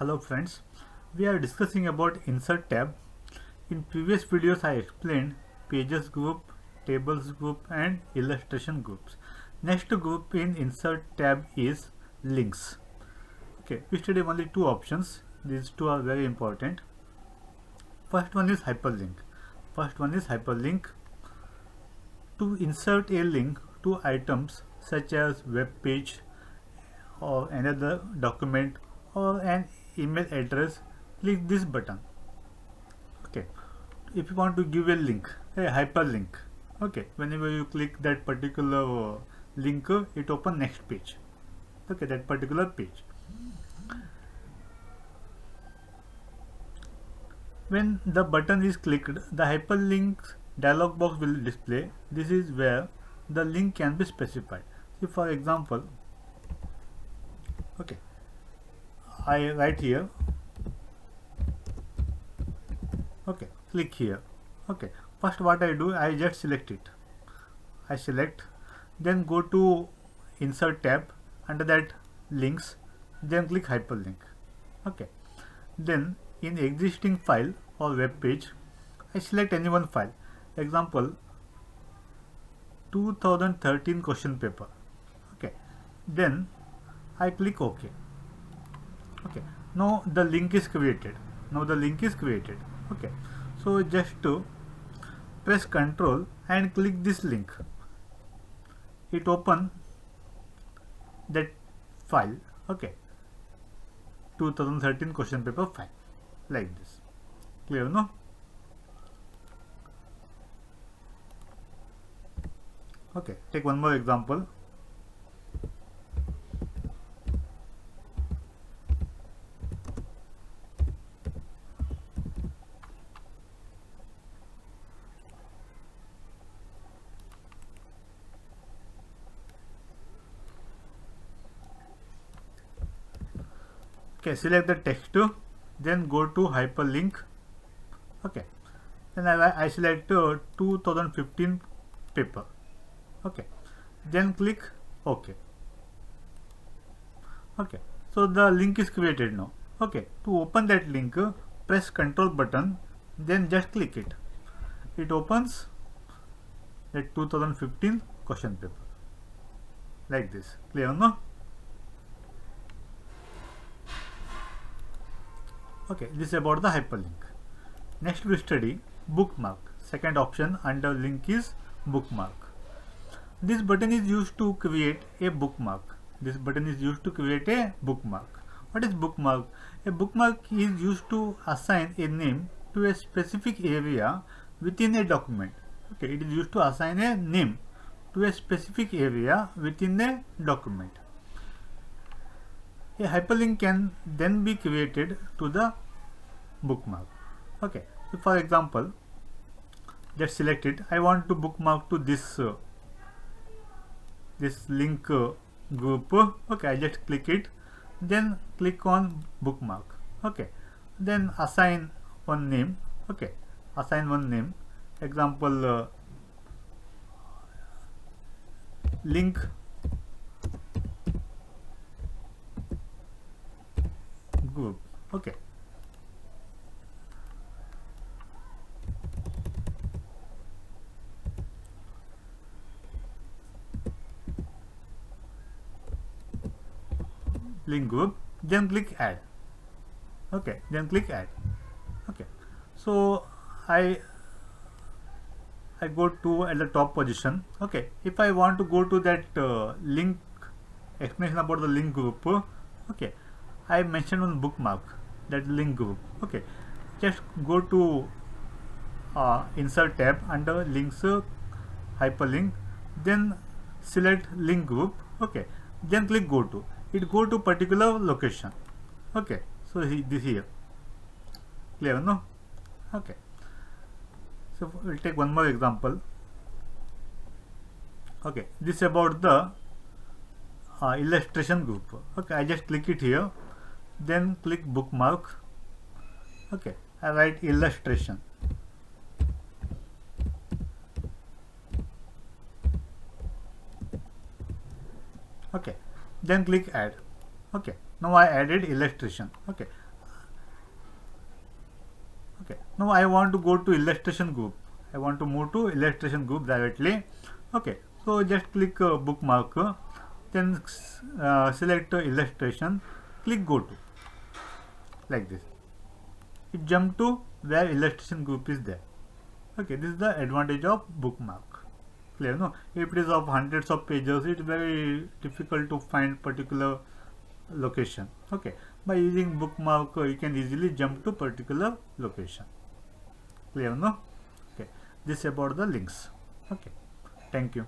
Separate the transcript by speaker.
Speaker 1: Hello friends, we are discussing about insert tab. In previous videos I explained pages group, tables group and illustration groups. Next group in insert tab is links. Okay, we study only two options. These two are very important. First one is hyperlink. To insert a link to items such as web page or another document or an email address, click this button. Okay, if you want to give a link, a hyperlink, okay, whenever you click that particular link, it open next page. Okay, that particular page. When the button is clicked, the hyperlink dialog box will display. This is where the link can be specified. So for example, okay, I write here, okay, click here. Okay, first what I do, I just select it. I select, then go to insert tab, under that links, then click hyperlink. Okay, then in existing file or web page, I select any one file. Example 2013 question paper. Okay, then I click OK. Okay, now the link is created. Okay, so just to press Ctrl and click this link. It open that file. Okay, 2013 question paper file, like this. Clear, no? Okay, take one more example. Okay, select the text, then go to hyperlink. Okay, then I select 2015 paper. Okay, then click OK. Okay, so the link is created now. Okay, to open that link, press Ctrl button, then just click it. It opens that 2015 question paper, like this. Clear, no? Okay, this is about the hyperlink. Next we study bookmark. Second option under link is bookmark. This button is used to create a bookmark. What is bookmark? A bookmark is used to assign a name to a specific area within a document. Okay, it is used to assign a name to a specific area within a document. A hyperlink can then be created to the bookmark. Okay, so for example, just select it. I want to bookmark to this link group. Okay, I just click it, then click on bookmark. Okay, then assign one name. Okay, example link group. Okay, link group, then click add. Okay, Okay, so I go to at the top position. Okay, if I want to go to that link explanation about the link group, okay, I mentioned on bookmark that link group. Okay, just go to insert tab under links, hyperlink, then select link group. Okay, then click go to. It go to particular location. Okay, so this here. Clear, no? Okay, so we'll take one more example. Okay, this is about the illustration group. Okay, I just click it here, then click bookmark. Okay, I write illustration. Okay, then click add. Okay, now I added illustration. Okay, Okay, now I want to go to illustration group. I want to move to illustration group directly. Okay, so just click bookmark, then select illustration, click go to, like this. It jump to where illustration group is there. Okay, this is the advantage of bookmark. Clear? No, if it is of hundreds of pages, it's very difficult to find particular location. Okay, by using bookmark, you can easily jump to particular location. Clear? No? Okay, this about the links. Okay, thank you.